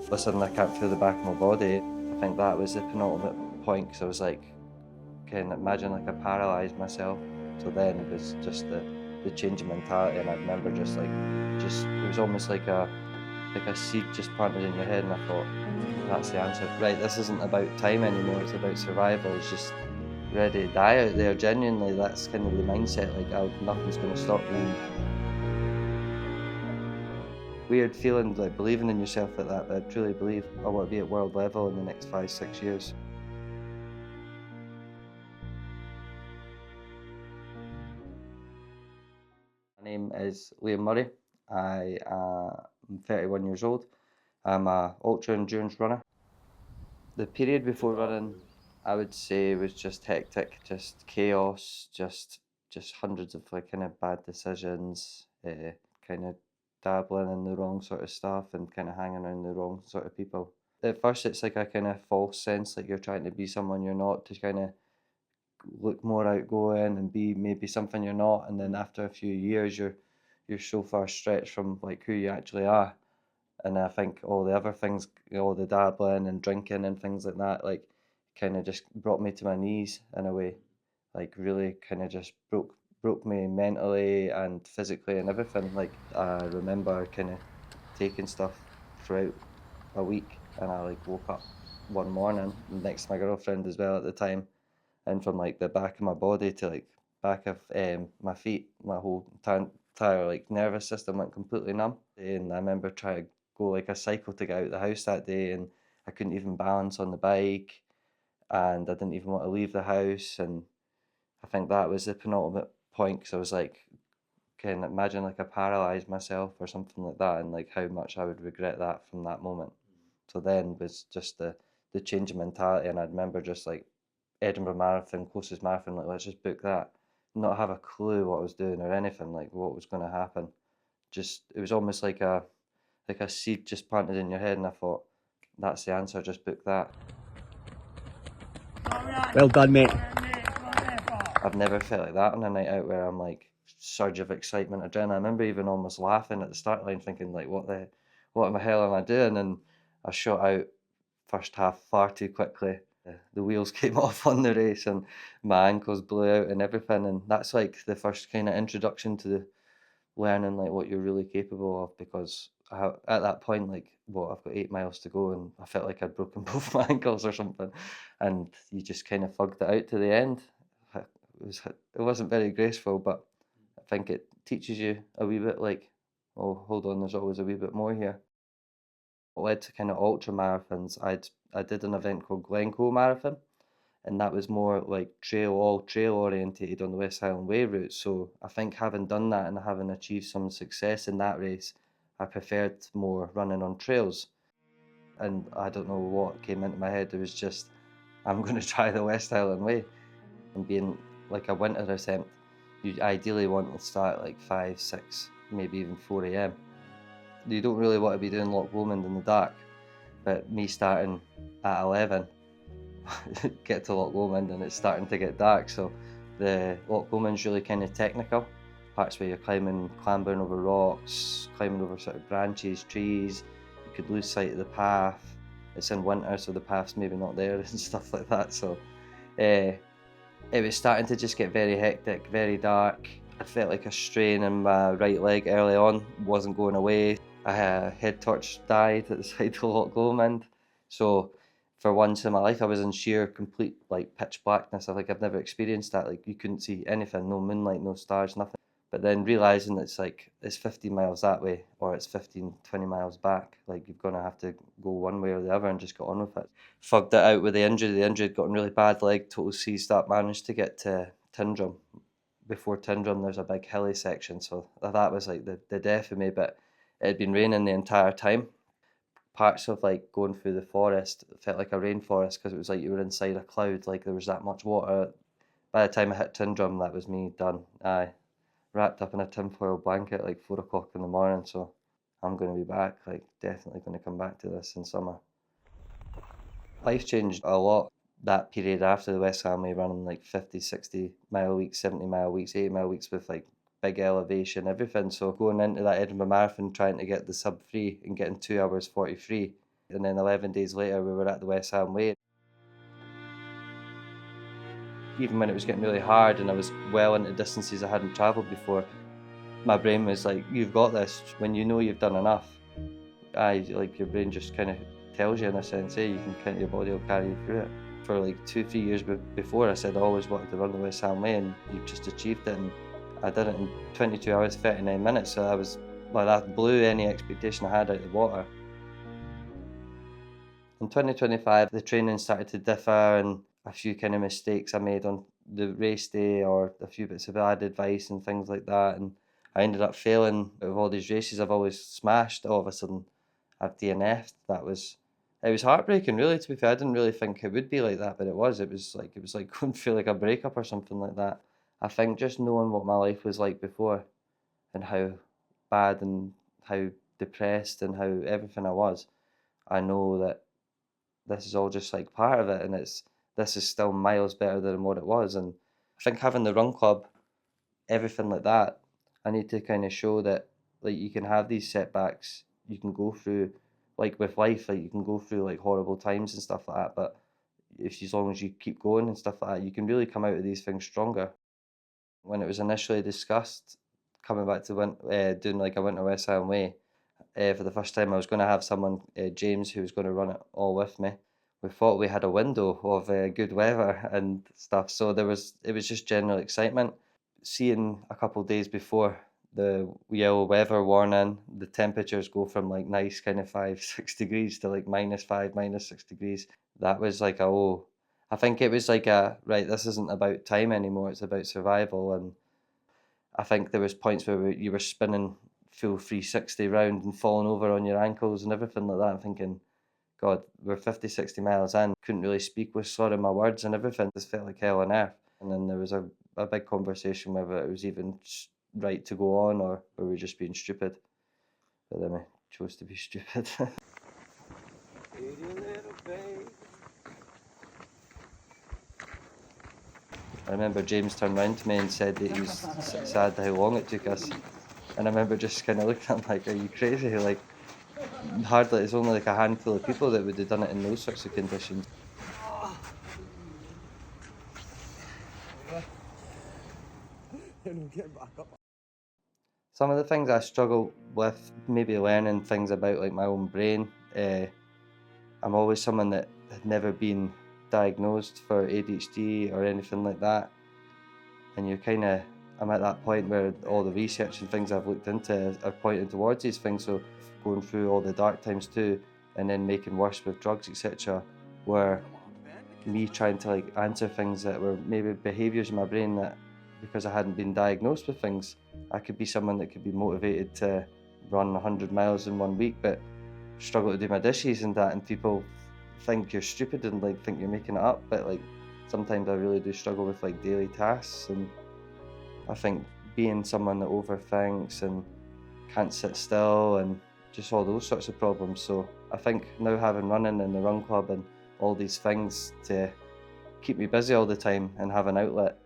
all of a sudden I can't feel the back of my body. I think that was the penultimate point, because I was like, can imagine like I paralysed myself. So then it was just the change in mentality, and I remember just it was almost like a seed just planted in your head, and I thought, that's the answer. Right, this isn't about time anymore, it's about survival. It's just ready to die out there. Genuinely, that's kind of the mindset, like, nothing's gonna stop me. Weird feeling, like believing in yourself like that, but I truly believe I want to be at world level in the next 5, 6 years. My name is Liam Murray. I'm 31 years old. I'm a ultra endurance runner. The period before running, I would say, was just hectic, just chaos, just hundreds of like kind of bad decisions, kind of dabbling in the wrong sort of stuff and kind of hanging around the wrong sort of people. At first, it's like a kind of false sense, like you're trying to be someone you're not, to kind of look more outgoing and be maybe something you're not, and then after a few years, you're so far stretched from like who you actually are. And I think all the other things, all the dabbling and drinking and things like that, like kind of just brought me to my knees in a way, like really kind of just broke me mentally and physically and everything. Like I remember kind of taking stuff throughout a week, and I like woke up one morning next to my girlfriend as well at the time, and from like the back of my body to like back of my feet, my whole entire like nervous system went completely numb. And I remember trying to go like a cycle to get out of the house that day, and I couldn't even balance on the bike, and I didn't even want to leave the house. And I think that was the penultimate point, because I was like, can imagine like I paralysed myself or something like that, and like how much I would regret that from that moment. So then was just the change in mentality, and I remember just like Edinburgh Marathon, closest marathon, like let's just book that. Not have a clue what I was doing or anything, like what was going to happen. Just it was almost like a seed just planted in your head, and I thought, that's the answer, just book that. Well done, mate. I've never felt like that on a night out, where I'm like surge of excitement, adrenaline. I remember even almost laughing at the start line, thinking like, what the hell am I doing? And I shot out first half far too quickly. The wheels came off on the race, and my ankles blew out and everything. And that's like the first kind of introduction to the learning like what you're really capable of, because at that point, like, well, I've got 8 miles to go, and I felt like I'd broken both my ankles or something, and you just kind of thugged it out to the end. It wasn't very graceful, but I think it teaches you a wee bit, like, oh, hold on, there's always a wee bit more here. It led to kind of ultra marathons. I did an event called Glencoe Marathon, and that was more like all trail orientated on the West Highland Way route. So I think having done that and having achieved some success in that race, I preferred more running on trails. And I don't know what came into my head. It was just, I'm going to try the West Highland Way. And being like a winter attempt, you ideally want to start at like 5, 6, maybe even 4 a.m. You don't really want to be doing Loch Lomond in the dark, but me starting at 11, get to Loch Lomond and it's starting to get dark. So the Loch Lomond's really kind of technical. Parts where you're clambering over rocks, climbing over sort of branches, trees. You could lose sight of the path. It's in winter, so the path's maybe not there and stuff like that. So it was starting to just get very hectic, very dark. I felt like a strain in my right leg early on wasn't going away. I head torch died at the side of Loch Lomond. So for once in my life, I was in sheer complete like pitch blackness. I've never experienced that. Like you couldn't see anything, no moonlight, no stars, nothing. But then realizing it's like it's 15 miles that way, or it's 15, 20 miles back. Like you're gonna have to go one way or the other and just get on with it. Fugged it out with the injury. The injury had gotten really bad, leg total seized up. Managed to get to Tyndrum. Before Tyndrum, there's a big hilly section, so that was like the death of me. But it had been raining the entire time. Parts of like going through the forest felt like a rainforest, because it was like you were inside a cloud, like there was that much water. By the time I hit Tyndrum, that was me done. I wrapped up in a tinfoil blanket like 4 o'clock in the morning, so I'm going to be back, like definitely going to come back to this in summer. Life changed a lot that period after the West Ham Way, running like 50, 60 mile weeks, 70 mile weeks, 80 mile weeks with like big elevation, everything. So going into that Edinburgh Marathon trying to get the sub 3 and getting 2 hours 43, And then 11 days later, we were at the West Ham Way. Even when it was getting really hard and I was well into distances I hadn't travelled before, my brain was like, you've got this. When you know you've done enough, like your brain just kind of tells you in a sense, hey, you can kind of, your body will carry you through it. For like 2-3 years before, I said I always wanted to run the West Ham Way, and you've just achieved it. And I did it in 22 hours, 39 minutes. So I was, like, that blew any expectation I had out of the water. In 2025, the training started to differ, and a few kind of mistakes I made on the race day, or a few bits of bad advice and things like that. And I ended up failing out of all these races I've always smashed. All of a sudden, I've DNF'd. It was heartbreaking, really. To be fair, I didn't really think it would be like that, but it was. It was like going through like a breakup or something like that. I think just knowing what my life was like before, and how bad and how depressed and how everything I was, I know that this is all just like part of it, and this is still miles better than what it was. And I think having the run club, everything like that, I need to kind of show that, like, you can have these setbacks, you can go through, like with life, like you can go through like horrible times and stuff like that, but if as long as you keep going and stuff like that, you can really come out of these things stronger. When it was initially discussed, coming back to doing like a Winter West Ham Way, for the first time I was going to have someone, James, who was going to run it all with me. We thought we had a window of good weather and stuff, so it was just general excitement. Seeing a couple of days before the yellow weather warning, the temperatures go from like nice kind of 5-6 degrees to like -5, -6 degrees. That was like I think it was like right, this isn't about time anymore, it's about survival. And I think there was points where you were spinning full 360 round and falling over on your ankles and everything like that. I'm thinking, God, we're 50, 60 miles in. Couldn't really speak with slurring my words and everything. This felt like hell on earth. And then there was a big conversation whether it was even right to go on, or were we just being stupid. But then we chose to be stupid. I remember James turned round to me and said that he was sad how long it took us. And I remember just kind of looking at him like, are you crazy? Like, hardly, it's only like a handful of people that would have done it in those sorts of conditions. Some of the things I struggle with, maybe learning things about like my own brain. I'm always someone that had never been diagnosed for ADHD or anything like that. And I'm at that point where all the research and things I've looked into are pointing towards these things. So going through all the dark times too, and then making worse with drugs, etc., were me trying to like answer things that were maybe behaviours in my brain that, because I hadn't been diagnosed with things, I could be someone that could be motivated to run 100 miles in 1 week, but struggle to do my dishes and that, and people think you're stupid and like think you're making it up. But like sometimes I really do struggle with like daily tasks, and I think being someone that overthinks and can't sit still and just all those sorts of problems. So I think now having running in the run club and all these things to keep me busy all the time and have an outlet